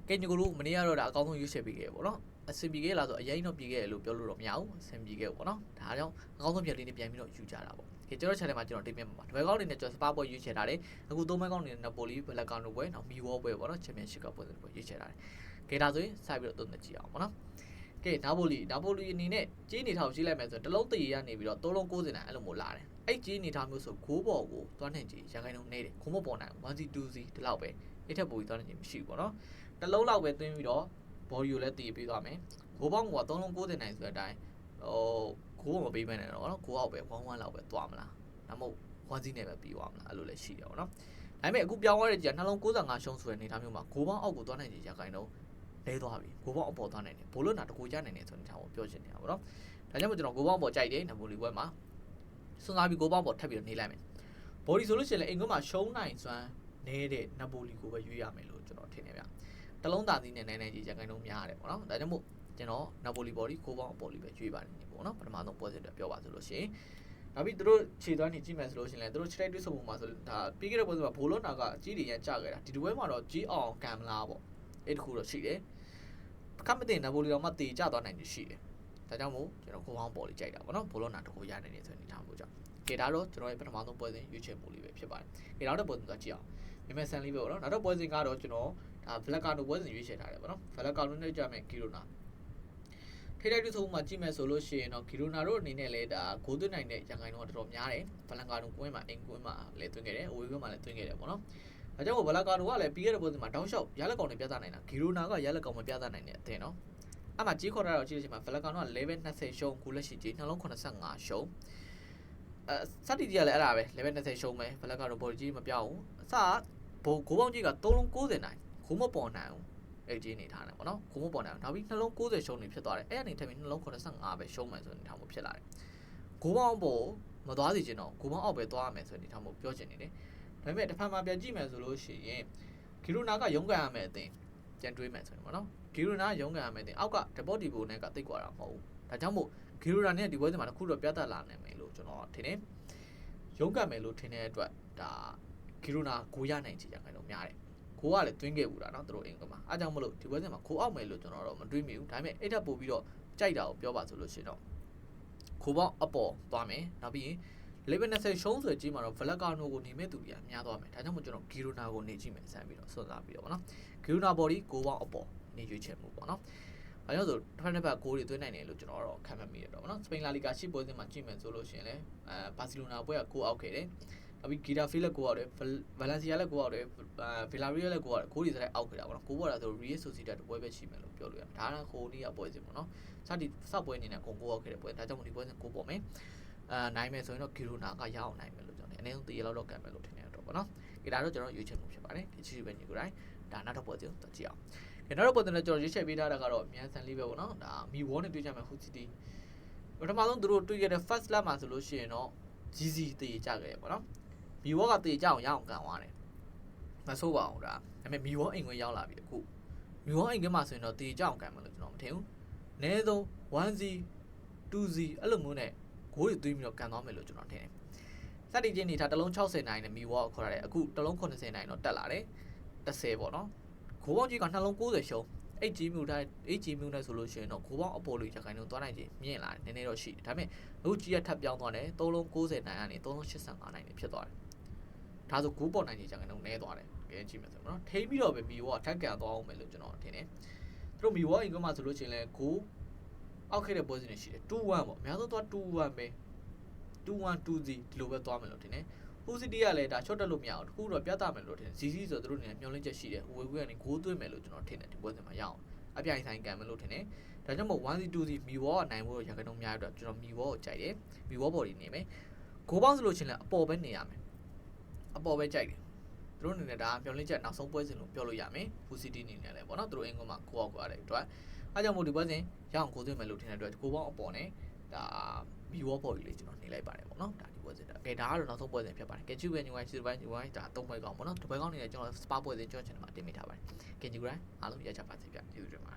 ကဲညီကိုတို့မနေ့ကတော့ဒါအကောင်းဆုံးရွေးချယ်ပေးခဲ့ပေါ့နော်အဆင်ပြေခဲ့လားဆိုအရင်တော့ပြေခဲ့တယ်လို့ပြောလို့တော့မရဘူးအဆင်ပြေခဲ့ပေါ့နော်ဒါကြောင့်အကောင်းဆုံးပြလေးနဲ့ပြန်ပြီးတော့ယူကြတာပေါ့ကဲကျွန်တော် channel မှာကျွန်တော်တင်ပြမှာတပည့်ကောင်းအနေနဲ့ကျွန်တော်စပါပွဲရွေးချယ်ထားတယ်အခုသုံးမဲကောင်းအနေနဲ့နပိုလီဘလက်ကောင်တို့ပွဲနောက်မီဝေါပွဲပေါ့နော်ချန်ပီယံရှစ်ကပွဲတွေရွေးချယ်ထားတယ်ကဲဒါဆိုရင်စပြီးတော့သုံးသပ်ကြည့်အောင်ပေါ့နော်ကဲနာပိုလီအနေနဲ့ကြီးနေထားကိုကြည့်လိုက်မယ်ဆိုရင်တလုံးတရေကနေပြီးတော့3လုံး90နိုင်အဲ့လိုမျိုးလာတယ်အဲ့ကြီးနေထားမျိုးဆိုဂိုးပေါ်ကိုသွားနိုင်ကြီးရန်ခိုင်နှုန်းနေတယ်ခုံမပေါ်နိုင် 1C 2C ဒီလောက်ပဲအဲ့ထက်ပိုပြီးသွားနိုင်ကြီးမရှိဘူးပေါ့နော်တလုံးလောက်ပဲသွင်းပြီးတော့ဘော်ဒီကိုလည်းတည်ပေးသွားမယ်ဂိုးပေါင်းက3လုံး90နိုင်ဆိုတဲ့အတိုင်းဂိုးမပေးမနဲ့တော့နော်ဂိုးအောက်ပဲ1-1လောက်ပဲသွားမလားဒါမှမဟုတ် 1C နဲ့ပဲပြီးသွားမလားအဲ့လိုလည်းရှိတယ်ပေါ့နော်ဒါပေမဲ့အခုပြောင်းသွားတဲ့ကြီးကနှလုံး95ရှုံးဆိုတဲ့အနေထားမျိုးမှာဂိုးပေါင်းအောက်ကိုသွားနိုင်ကြီးရန်ခိုင်နှုန်းလဲသွားပြီဂိုးပေါင်းအပေါ်သွားနိုင်တယ်ဘိုးလို့နာတကူရနိုင်တယ်ဆိုတဲ့ထားကိုပြောချင်နေတာပေါ့နော်ဒါကြောင့်မို့ကျွန်တော်ဂိုးပေါင်းပေါ်ကြိုက်တယ်နပိုလီဘွဲမှာစွန်စားပြီးဂိုးပေါင်းပေါ်ထပ်ပြီးတော့နေလိုက်မယ်ဘော်ဒီဆိုလို့ရှိရင်လည်းအင်ကွန်းမှာရှုံးနိုင်စွမ်းနေတဲ့နပိုလီကိုပဲရွေးရမယ်လို့ကျွန်တော်ထင်နေဗျတလုံးသားစီးနဲ့နိုင်ကြီးရန်ကိုင်းလုံးများရတယ်ပေါ့နော်ဒါကြောင့်မို့ကျွန်တော်နပိုလီဘော်ဒီဂိုးပေါင်းအပေါ်လီပဲရွေးပါတယ်ပေါ့နော်ပထမဆုံးပွဲစဉ်တွေပြောပါဆိုလို့ရှိရင်နောက်ပြီးသူတို့ခြေသွမ်းနေကြည့်မယ်ဆိုလို့ရှိရင်လည်းသူတို့ခြေတိုက်တွဲဆုံပုံမှာဆိုဒါပြီးခဲ့တဲ့ပွဲစဉ်မှာဘိုလိုနာကအကြီးတွေရန်ကြခဲ့တာဒီပွဲမှာတော့ကြီးအောင်ကံမလားပေါ့အဲ့တခုတော့ရှိတယ်ကမတင်နပိုလီတော့မှတေကြသွားနိုင်တယ်ရှိတယ်ဒါကြောင့်မို့ကျွန်တော်ဂိုးပေါင်းပေါ်လီကြိုက်တာပေါ့နော်ဘိုလိုနာတခုရနိုင်တယ်ဆိုတဲ့အနေထားမျိုးကြောင့်ကဲဒါတော့ကျွန်တော်ရဲ့ပထမဆုံးပွဲစဉ်ရွေးချယ်မှုလေးပဲဖြစ်ပါတယ်ကဲနောက်တစ်ပွဲစဉ်သွားကြည့်အောင်မြန်မာဆန်လေးပဲပေါ့နော်နောက်တစ်ပွဲစဉ်ကတော့ကျွန်တော်ဒါဘလက်ကာနိုပွဲစဉ်ရွေးချယ်ထားတယ်ပေါ့နော်ဘလက်ကာနိုနဲ့ကြမယ်ဂီရိုနာထိတိုက်တူဆုံးမှာကြည့်မယ်ဆိုလို့ရှိရင်တော့ဂီရိုနာတို့အနေနဲ့လည်းဒါဂိုးသွင်းနိုင်တဲ့ရန်ကိုင်းတော့တော်တော်များတယ်ဘလက်ကာနိုကွင်းမှာအင်ကွင်းမှာလည်းသွင်းခဲ့တယ်အဝေးကွင်းမှာလည်းသွင်းခဲ့တယ်ပေါ့နော်ဒါကြောင့်ဘလက်ကာနိုကလည်းပြီးခဲ့တဲ့ပွဲစဉ်မှာတောင်းလျှောက်ရလက်ကောင်တွေပြသနိုင်တာဂီရိုနာကရလက်ကောင်မပြသနိုင်တဲ့အသင်းနော်အဲ့မှာကြီးခေါ်တာတော့ကြည့်လို့ရှိရင်ဘလက်ကာနိုက level 20ရှုံးခုလက်ရှိကြီးနှလုံး85ရှုံးစတီကြီးကလည်းအဲ့ဒါပဲ level 20ရှုံးမယ်ဘလက်ကတော့ဘော်ကြီးမပြောင်းဘူးအစဘိုးဂိုးပေါင်းကြီးက3လုံး90နိုင်ခုမပေါ်နိုင်ဘူးအဲ့ကြီးနေထားတယ်ပေါ့နော်ခုမပေါ်နိုင်ဘူးနောက်ပြီးနှလုံး90ရှုံးနေဖြစ်သွားတယ်အဲ့အနေထက်ပြီးနှလုံး85ပဲရှုံးမယ်ဆိုတဲ့အနေထားမျိုးဖြစ်လာတယ်ဂိုးပေါင်းပေါ်မသွားစီချင်တော့ဂိုးပေါင်းအောက်ပဲသွားရမယ်ဆိုတဲ့အနေထားမျိုးပြောချင်နေတယ်ဒါပေမဲ့တစ်ဖက်မှာပြန်ကြည့်မယ်ဆိုလို့ရှိရင်ဂီရိုနာကရုန်းကန်ရမယ်အတင်းပြန်တွေးမယ်ဆိုရင်ပေါ့နော်ဂီရိုနာရုန်းကန်ရမယ်အတင်းအောက်ကဒဘော့ဒီဘိုနဲ့ကတိတ်กว่าတာမဟုတ်ဘူးဒါကြောင့်မို့ဂီရိုနာနဲ့ဒီပွဲစဉ်မှာတစ်ခုတော့ပြတ်သက်လာနိုင်မယ်လို့ကျွန်တော်ထင်တယ်ရုန်းကန်မယ်လို့ထင်တဲ့အတွက်ဒါဂီရိုနာဂိုးရနိုင်ချင်ကြတယ်လို့များတယ်ဂိုးကလည်းတွင်းခဲ့ဘူးတာเนาะသူတို့အင်္ဂမှာအားကြောင့်မလို့ဒီပွဲစဉ်မှာဂိုးအောက်မယ်လို့ကျွန်တော်တော့မတွေးမိဘူးဒါပေမဲ့အဲ့ထက်ပို့ပြီးတော့ကြိုက်တာကိုပြောပါဆိုလို့ရှိရင်တော့ဂိုးပေါင်းအပေါ်သွားမယ်နောက်ပြီးရင်level 20ရှုံးဆိုကြီးမှာတော့ Black Card ကိုနေမဲ့သူတွေကများသွားမယ်ဒါကြောင့်မို့ကျွန်တော်ဂီရိုနာကိုနေကြည့်မယ်ဆန်းပြီးတော့စွန့်စားပြီးတော့ဗောနော်ဂီရိုနာ body ဂိုးပေါင်းအပေါ်နေရွေးချယ်မှုပေါ့နော်ဘာလို့ဆိုတစ်ဖက်တစ်ဖက်ဂိုးတွေသွင်းနိုင်တယ်လို့ကျွန်တော်တော့ခံမှတ်မိရတော့ဗောနော်စပိန်လာလီဂါရှစ်ပွဲစဉ်မှာကြည့်မယ်ဆိုလို့ရှိရင်လည်းဘာစီလိုနာပွဲကဂိုးအောက်ခဲ့တယ်နောက်ပြီးဂီတာဖီလက်ဂိုးအောက်တယ်ဗလန်စီယာလက်ဂိုးအောက်တယ်ဗီလာရီယာလက်ဂိုးအောက်တယ်ဂိုးတွေစတဲ့အောက်ခဲ့တာဗောနော်ဂိုးပေါ်တာဆိုရီယယ်ဆိုစီတက်ပွဲပဲရှိမယ်လို့ပြောလို့ရတယ်ဒါကဟိုနေ့ကပွဲစဉ်ဗောနော်စသည်စပွဲအနေနဲ့ဂိုးအောက်ခဲ့တဲ့ပွဲဒါကြောင့်မို့ဒီပွဲစဉ်ဂိုးပေါ်မယ်နိုင်မယ်ဆိုရင်တော့ဂီရိုနာကရအောင်နိုင်မယ်လို့ကျွန်တော်အနည်းဆုံးတရေလောက်တော့ကံမယ်လို့ထင်နေတော့ဗောနော်ဒီဒါတော့ကျွန်တော်ရွေးချယ်မှုဖြစ်ပါတယ်ဒီချီပဲညီကိုတိုင်းဒါနောက်တစ်ပွဲစဉ်တော့ကြည့်အောင်နောက်တစ်ပွဲစဉ်လည်းကျွန်တော်ရွေးချယ်ပေးထားတာကတော့မြန်ဆန်လေးပဲဗောနော်ဒါမီဝေါနဲ့တွေ့ကြမယ်ဟူစီတီပထမဆုံးသူတို့တွေ့ခဲ့တဲ့ first lap မှာဆိုလို့ရှိရင်တော့ GC တည်ကြခဲ့ဗောနော်မီဝေါကတည်ကြအောင်ရအောင်ကန်သွားတယ်မဆိုးပါဘူးဒါဒါပေမဲ့မီဝေါအိမ်ခွင့်ရောက်လာပြီအခုမီဝေါအိမ်ခွင့်မှာဆိုရင်တော့တည်ကြအောင်ကန်မယ်လို့ကျွန်တော်မထင်ဘူးအနည်းဆုံး 1C 2C အဲ့လိုမျိုးနဲ့ဂိုးတွေသွင်းပြီးတော့ကန်သွားမယ်လို့ကျွန်တော်ထင်တယ်စတီချင်းနေတာတလုံး60နိုင်နဲ့မီဝေါကိုခေါ်ရတယ်အခုတလုံး80နိုင်တော့တက်လာတယ်10ပေါ့နော်ဂိုးပေါင်းကြီးကနှလုံး90ရှုံးအဲ့ကြီးမြူတိုင်းအဲ့ကြီးမြူနဲ့ဆိုလို့ရှိရင်တော့ဂိုးပေါင်းအပေါ်လေးရခိုင်တော့သွားနိုင်ခြင်းမြင့်လာတယ်နည်းနည်းတော့ရှိတယ်ဒါပေမဲ့အခုကြီးကထပ်ပြောင်းသွားတယ်3လုံး90နိုင်ကနေ3လုံး85နိုင်နေဖြစ်သွားတယ်ဒါဆိုဂိုးပေါ်နိုင်ခြင်းရခိုင်တော့နည်းသွားတယ်ကဲကြည့်မယ်ဆိုတော့ထိပြီးတော့ပဲမီဝေါကထပ်ကန်သွားအောင်မယ်လို့ကျွန်တော်ထင်တယ်သူတို့မီဝေါအိမ်ကမှဆိုလို့ရှိရင်လည်းဂိုးအောက်ခဲ့တဲ့ပွဲစဉ်တွေရှိတယ်2-1ပေါ့အများဆုံးသွား2-1ပဲ2-1 2-0ဒီလိုပဲသွားမယ်လို့ထင်တယ်ဟူစီတီကလည်းဒါချော့တက်လို့မရအောင်တခုတော့ပြသမယ်လို့ထင်တယ် GC ဆိုသူတို့အနေနဲ့မျှော်လင့်ချက်ရှိတယ်ဝေခွေကနေဂိုးသွင်းမယ်လို့ကျွန်တော်ထင်တယ်ဒီပွဲစဉ်မှာရအောင်အပြိုင်ဆိုင်ကန်မယ်လို့ထင်တယ်ဒါကြောင့်မို့ 1C 2C မီဝေါကနိုင်ဖို့ရခိုင်တော့များတော့ကျွန်တော်မီဝေါကိုကြိုက်တယ်မီဝေါဘော်ဒီနေမယ်ဂိုးပေါင်းဆိုလို့ချင်းလည်းအပေါ်ပဲနေရမယ်အပေါ်ပဲကြိုက်တယ်သူတို့အနေနဲ့ဒါမျှော်လင့်ချက်နောက်ဆုံးပွဲစဉ်လို့ပြောလို့ရမယ်ဟူစီတီအနေနဲ့လည်းပေါ့နော်သူတို့အင်္ဂုံမှာကိုအောက်ကွာတဲ့အတွက်အားကြောင့်မို့ဒီပွဲစဉ်ရအောင်ဂိုးသွင်းမယ်လို့ထင်တဲ့အတွက်ဂိုးပေါင်းအပေါ်နဲ့ဒါမီဝေါဘော်ဒီလေးကျွန်တော်နေလိုက်ပါတယ်ပေါ့နော်ဒါဒီပွဲစဉ်ဒါကဲဒါကတော့နောက်ဆုံးပွဲစဉ်ဖြစ်ပါတယ်ကဲကျူပဲညီဝိုင်းစီပိုင်းညီဝိုင်းဒါ3ပွဲကောင်းပေါ့နော်ဒီပွဲကောင်းနေတယ်ကျွန်တော်စပါပွဲစဉ်ကျွန်တော် channel မှာတင်ပေးထားပါတယ်ကဲညီကိုတိုင်းအားလုံးရကြပါစေဗျကျေးဇူးတင်ပါတယ်